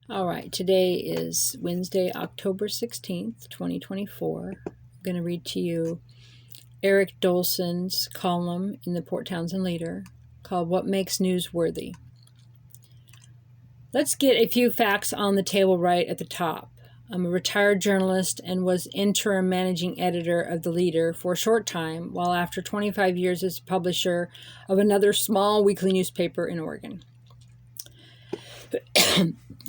All right, today is Wednesday, October 16th, 2024. I'm going to read to you Erik Dolson's column in the Port Townsend Leader called What Makes News Worthy. Let's get a few facts on the table right at the top. I'm a retired journalist and was interim managing editor of the Leader for a short time, while after 25 years as publisher of another small weekly newspaper in Oregon.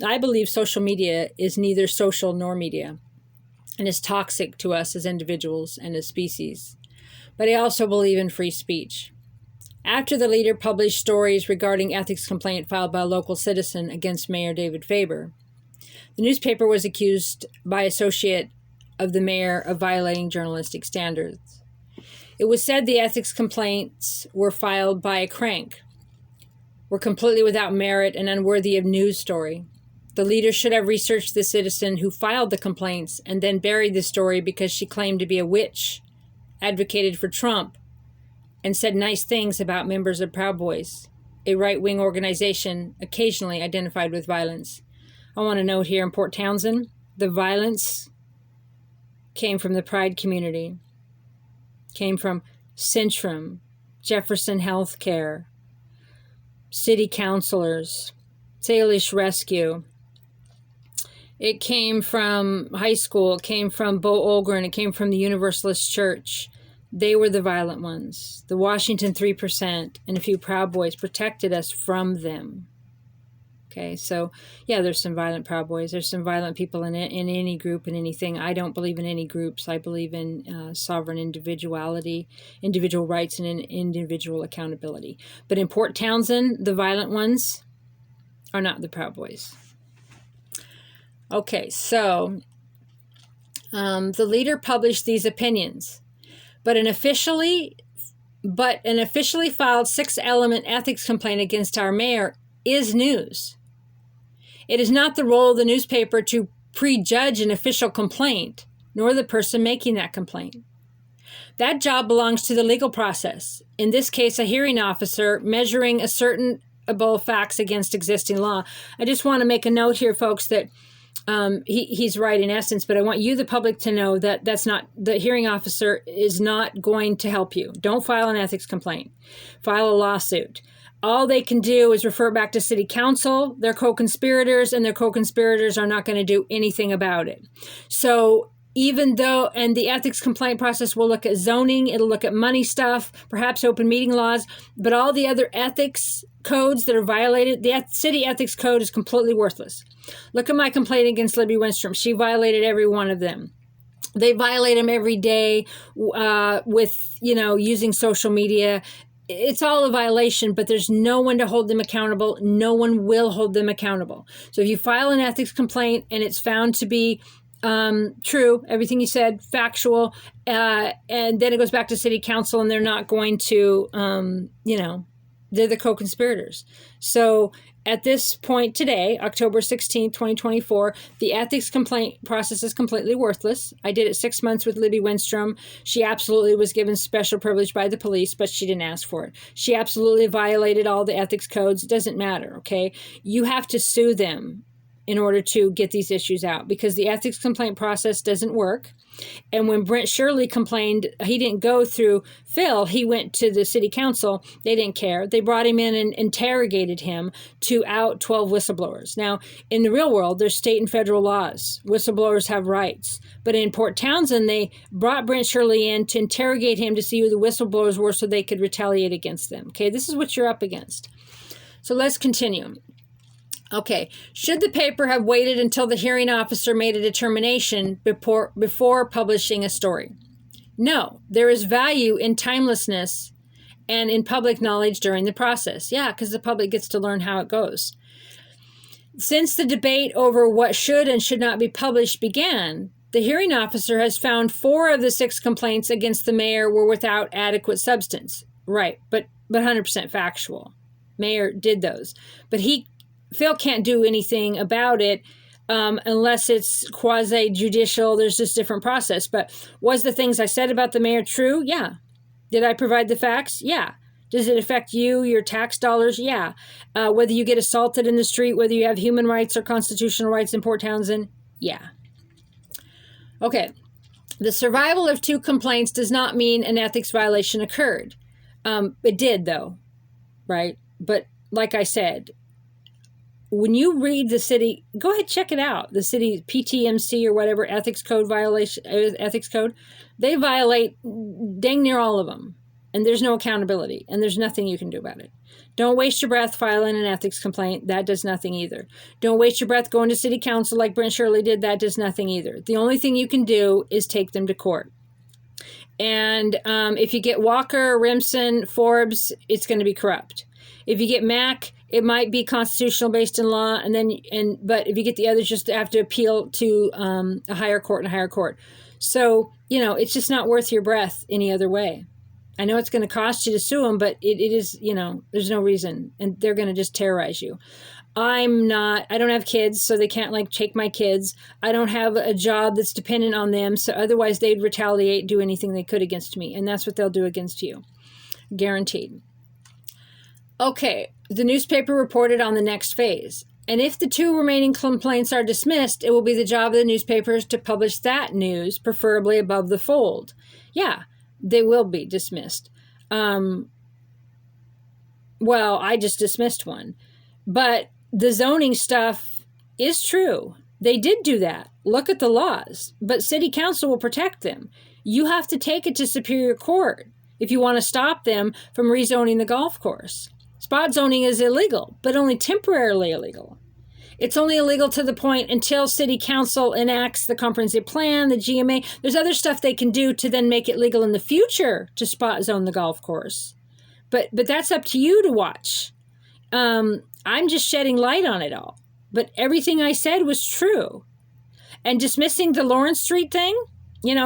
I believe social media is neither social nor media and is toxic to us as individuals and as species. But I also believe in free speech. After the Leader published stories regarding ethics complaint filed by a local citizen against Mayor David Faber, the newspaper was accused by associate of the mayor of violating journalistic standards. It was said the ethics complaints were filed by a crank, were completely without merit and unworthy of news story. The Leader should have researched the citizen who filed the complaints and then buried the story because she claimed to be a witch, advocated for Trump, and said nice things about members of Proud Boys, a right-wing organization occasionally identified with violence. I want to note here in Port Townsend, the violence came from the Pride community, came from Centrum, Jefferson Healthcare, city councilors, Salish Rescue. It came from high school, it came from Bo Olgren, it came from the Universalist Church. They were the violent ones. The Washington 3% and a few Proud Boys protected us from them. Okay, so yeah, there's some violent Proud Boys. There's some violent people in any group and anything. I don't believe in any groups. I believe in sovereign individuality, individual rights, and in individual accountability. But in Port Townsend, the violent ones are not the Proud Boys. Okay, so the Leader published these opinions, but an officially filed 6-element ethics complaint against our mayor is news. It is not the role of the newspaper to prejudge an official complaint, nor the person making that complaint. That job belongs to the legal process, in this case, a hearing officer measuring ascertainable facts against existing law. I just want to make a note here, folks, that he's right in essence, but I want you, the public, to know that the hearing officer is not going to help you. Don't file an ethics complaint. File a lawsuit. All they can do is refer back to city council, their co-conspirators, and their co-conspirators are not going to do anything about it. So and the ethics complaint process will look at zoning, it'll look at money stuff, perhaps open meeting laws, but all the other ethics codes that are violated, the city ethics code is completely worthless. Look at my complaint against Libby Winstrom. She violated every one of them. They violate them every day with, using social media. It's all a violation, but there's no one to hold them accountable. No one will hold them accountable. So if you file an ethics complaint and it's found to be true, everything you said, factual, and then it goes back to city council and they're not going to, they're the co-conspirators. So at this point today, October 16, 2024, the ethics complaint process is completely worthless. I did it 6 months with Libby Winstrom. She absolutely was given special privilege by the police, but she didn't ask for it. She absolutely violated all the ethics codes. It doesn't matter, okay? You have to sue them in order to get these issues out because the ethics complaint process doesn't work. And when Brent Shirley complained, he didn't go through Phil. He went to the city council. They didn't care. They brought him in and interrogated him to out 12 whistleblowers. Now, in the real world, there's state and federal laws. Whistleblowers have rights. But in Port Townsend, they brought Brent Shirley in to interrogate him to see who the whistleblowers were so they could retaliate against them. Okay, this is what you're up against. So let's continue. Okay, should the paper have waited until the hearing officer made a determination before publishing a story? No, there is value in timelessness and in public knowledge during the process. Yeah, because the public gets to learn how it goes. Since the debate over what should and should not be published began, the hearing officer has found 4 of the 6 complaints against the mayor were without adequate substance. Right, but 100% factual. Mayor did those. But Phil can't do anything about it unless it's quasi-judicial. There's just different process. But was the things I said about the mayor true? Yeah. Did I provide the facts? Yeah. Does it affect you, your tax dollars? Yeah. Whether you get assaulted in the street, whether you have human rights or constitutional rights in Port Townsend? Yeah. Okay. The survival of 2 complaints does not mean an ethics violation occurred. It did, though, right? But like I said, when you read the city, go ahead, check it out. The city PTMC or whatever ethics code, they violate dang near all of them. And there's no accountability, and there's nothing you can do about it. Don't waste your breath filing an ethics complaint. That does nothing either. Don't waste your breath going to city council like Brent Shirley did. That does nothing either. The only thing you can do is take them to court. And if you get Walker, Remsen, Forbes, it's going to be corrupt. If you get Mack, it might be constitutional based in law, but if you get the others, just have to appeal to a higher court and a higher court. So, it's just not worth your breath any other way. I know it's going to cost you to sue them, but it is, there's no reason, and they're going to just terrorize you. I don't have kids, so they can't take my kids. I don't have a job that's dependent on them, so otherwise they'd retaliate, do anything they could against me, and that's what they'll do against you. Guaranteed. Okay, the newspaper reported on the next phase. And if the 2 remaining complaints are dismissed, it will be the job of the newspapers to publish that news, preferably above the fold. Yeah, they will be dismissed. Well, I just dismissed one. But the zoning stuff is true. They did do that. Look at the laws. But city council will protect them. You have to take it to Superior Court if you want to stop them from rezoning the golf course. Spot zoning is illegal, but only temporarily illegal. It's only illegal to the point until city council enacts the comprehensive plan, the GMA. There's other stuff they can do to then make it legal in the future to spot zone the golf course. But that's up to you to watch. I'm just shedding light on it all. But everything I said was true. And dismissing the Lawrence Street thing,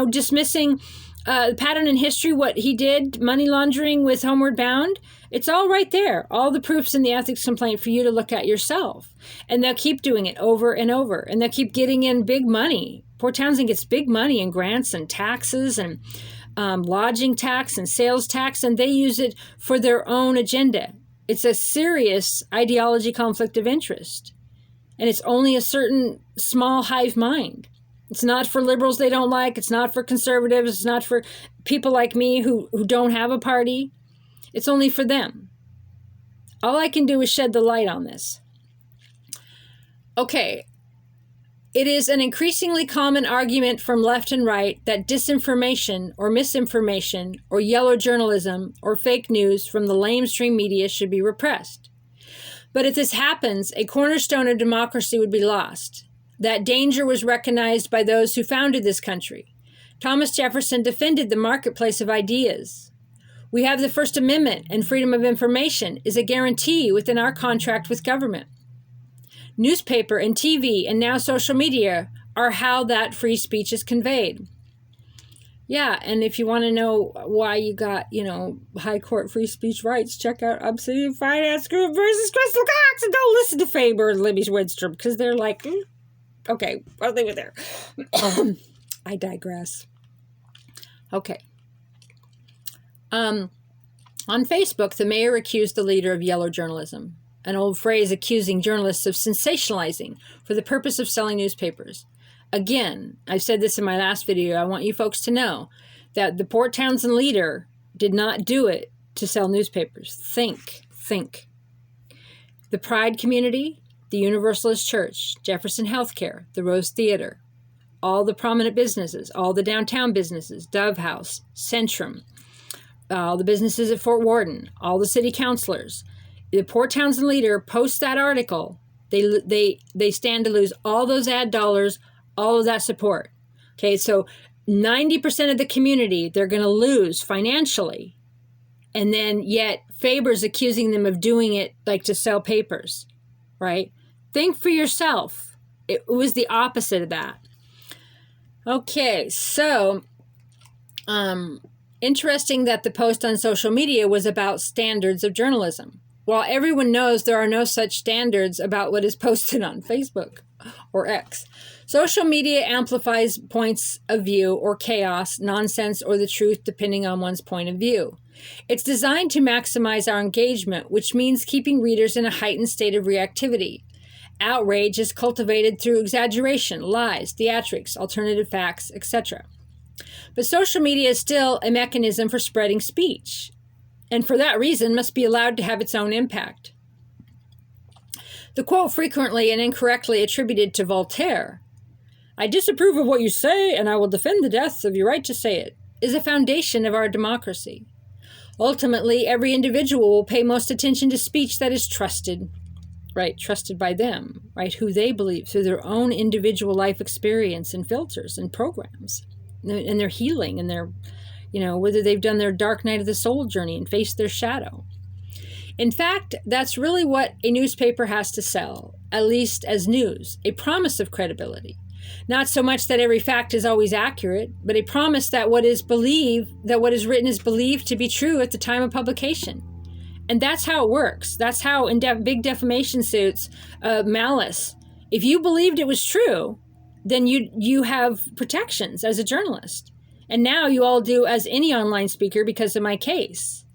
dismissing pattern in history, what he did, money laundering with Homeward Bound, it's all right there. All the proofs in the ethics complaint for you to look at yourself. And they'll keep doing it over and over. And they'll keep getting in big money. Port Townsend gets big money in grants and taxes and lodging tax and sales tax, and they use it for their own agenda. It's a serious ideology conflict of interest. And it's only a certain small hive mind. It's not for liberals they don't like. It's not for conservatives. It's not for people like me who don't have a party. It's only for them. All I can do is shed the light on this. Okay. It is an increasingly common argument from left and right that disinformation or misinformation or yellow journalism or fake news from the lamestream media should be repressed. But if this happens, a cornerstone of democracy would be lost. That danger was recognized by those who founded this country. Thomas Jefferson defended the marketplace of ideas. We have the First Amendment, and freedom of information is a guarantee within our contract with government. Newspaper and TV and now social media are how that free speech is conveyed. Yeah, and if you want to know why you got, high court free speech rights, check out Obsidian Finance Group versus Crystal Cox, and don't listen to Faber and Libby Widstrom, because they're like, okay, I'll leave it there. I digress. Okay. On Facebook, the mayor accused the leader of yellow journalism, an old phrase accusing journalists of sensationalizing for the purpose of selling newspapers. Again, I've said this in my last video. I want you folks to know that the Port Townsend leader did not do it to sell newspapers. Think. The Pride community, the Universalist Church, Jefferson Healthcare, the Rose Theater, all the prominent businesses, all the downtown businesses, Dove House, Centrum, all the businesses at Fort Worden, all the city councilors. The Port Townsend leader posts that article. They stand to lose all those ad dollars, all of that support. Okay, so 90% of the community they're going to lose financially. And then yet Faber's accusing them of doing it like to sell papers, right? Think for yourself. It was the opposite of that. Okay, so interesting that the post on social media was about standards of journalism. While everyone knows there are no such standards about what is posted on Facebook. or X. Social media amplifies points of view or chaos, nonsense, or the truth depending on one's point of view. It's designed to maximize our engagement, which means keeping readers in a heightened state of reactivity. Outrage is cultivated through exaggeration, lies, theatrics, alternative facts, etc. But social media is still a mechanism for spreading speech, and for that reason must be allowed to have its own impact. The quote frequently and incorrectly attributed to Voltaire, "I disapprove of what you say, and I will defend the death of your right to say it," is a foundation of our democracy. Ultimately, every individual will pay most attention to speech that is trusted, right? Trusted by them, right? Who they believe through their own individual life experience and filters and programs and their healing and their, whether they've done their dark night of the soul journey and faced their shadow. In fact, that's really what a newspaper has to sell, at least as news, a promise of credibility. Not so much that every fact is always accurate, but a promise that what is written is believed to be true at the time of publication. And that's how it works. That's how in big defamation suits, malice, if you believed it was true, then you have protections as a journalist. And now you all do as any online speaker because of my case.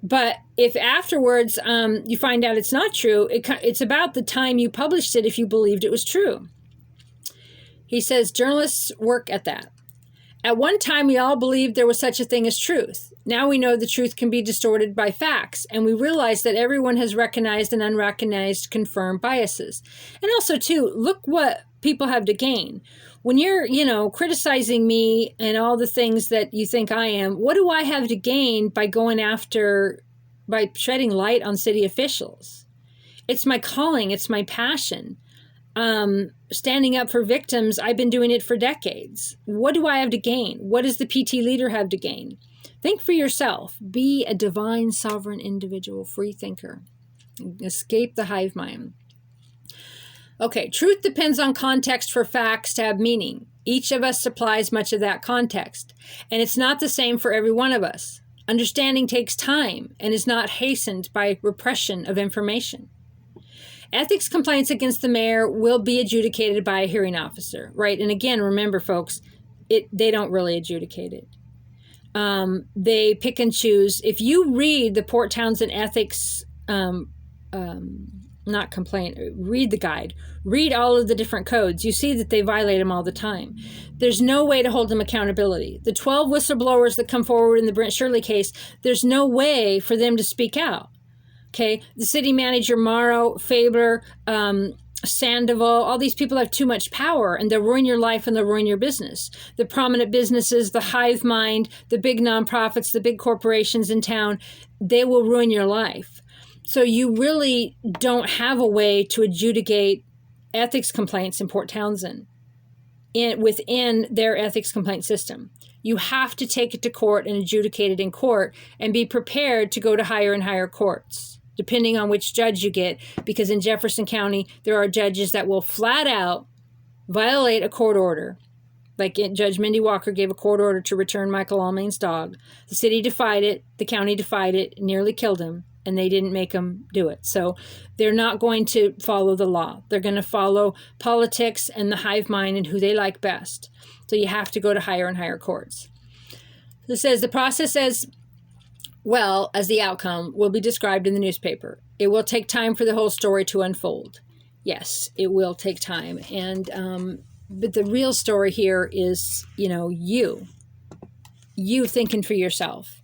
But if afterwards you find out it's not true, it's about the time you published it if you believed it was true. He says journalists work at that. At one time, we all believed there was such a thing as truth. Now we know the truth can be distorted by facts, and we realize that everyone has recognized and unrecognized confirmed biases. And also, too, look what people have to gain. When you're, criticizing me and all the things that you think I am, what do I have to gain by by shedding light on city officials? It's my calling. It's my passion. Standing up for victims, I've been doing it for decades. What do I have to gain? What does the PT leader have to gain? Think for yourself. Be a divine, sovereign individual, free thinker. Escape the hive mind. Okay, truth depends on context for facts to have meaning. Each of us supplies much of that context, and it's not the same for every one of us. Understanding takes time and is not hastened by repression of information. Ethics complaints against the mayor will be adjudicated by a hearing officer, right? And again, remember, folks, they don't really adjudicate it. They pick and choose. If you read the Port Townsend ethics, not complaint, read the guide, read all of the different codes, you see that they violate them all the time. There's no way to hold them accountability. The 12 whistleblowers that come forward in the Brent Shirley case, there's no way for them to speak out. Okay, the city manager, Morrow, Faber, Sandoval, all these people have too much power and they'll ruin your life and they'll ruin your business. The prominent businesses, the hive mind, the big nonprofits, the big corporations in town, they will ruin your life. So you really don't have a way to adjudicate ethics complaints in Port Townsend within their ethics complaint system. You have to take it to court and adjudicate it in court and be prepared to go to higher and higher courts, depending on which judge you get, because in Jefferson County, there are judges that will flat out violate a court order. Like Judge Mindy Walker gave a court order to return Michael Almain's dog. The city defied it, the county defied it, nearly killed him, and they didn't make him do it. So they're not going to follow the law. They're going to follow politics and the hive mind and who they like best. So you have to go to higher and higher courts. It says the process as well as the outcome will be described in the newspaper. It will take time for the whole story to unfold. Yes, it will take time. And but the real story here is, you thinking for yourself.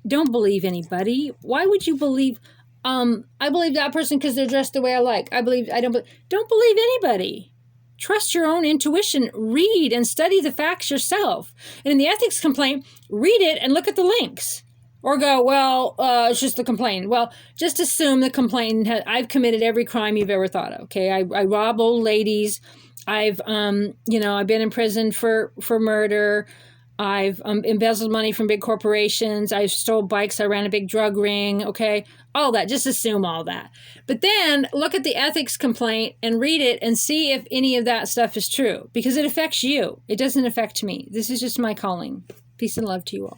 Don't believe anybody. Why would you believe? I believe that person because they're dressed the way I like. Don't believe anybody. Trust your own intuition. Read and study the facts yourself. And in the ethics complaint, read it and look at the links. Or go, well, it's just the complaint. Well, just assume the complaint. I've committed every crime you've ever thought of. Okay, I rob old ladies. I've been in prison for murder. I've embezzled money from big corporations. I've stole bikes. I ran a big drug ring. Okay, all that. Just assume all that. But then look at the ethics complaint and read it and see if any of that stuff is true, because it affects you. It doesn't affect me. This is just my calling. Peace and love to you all.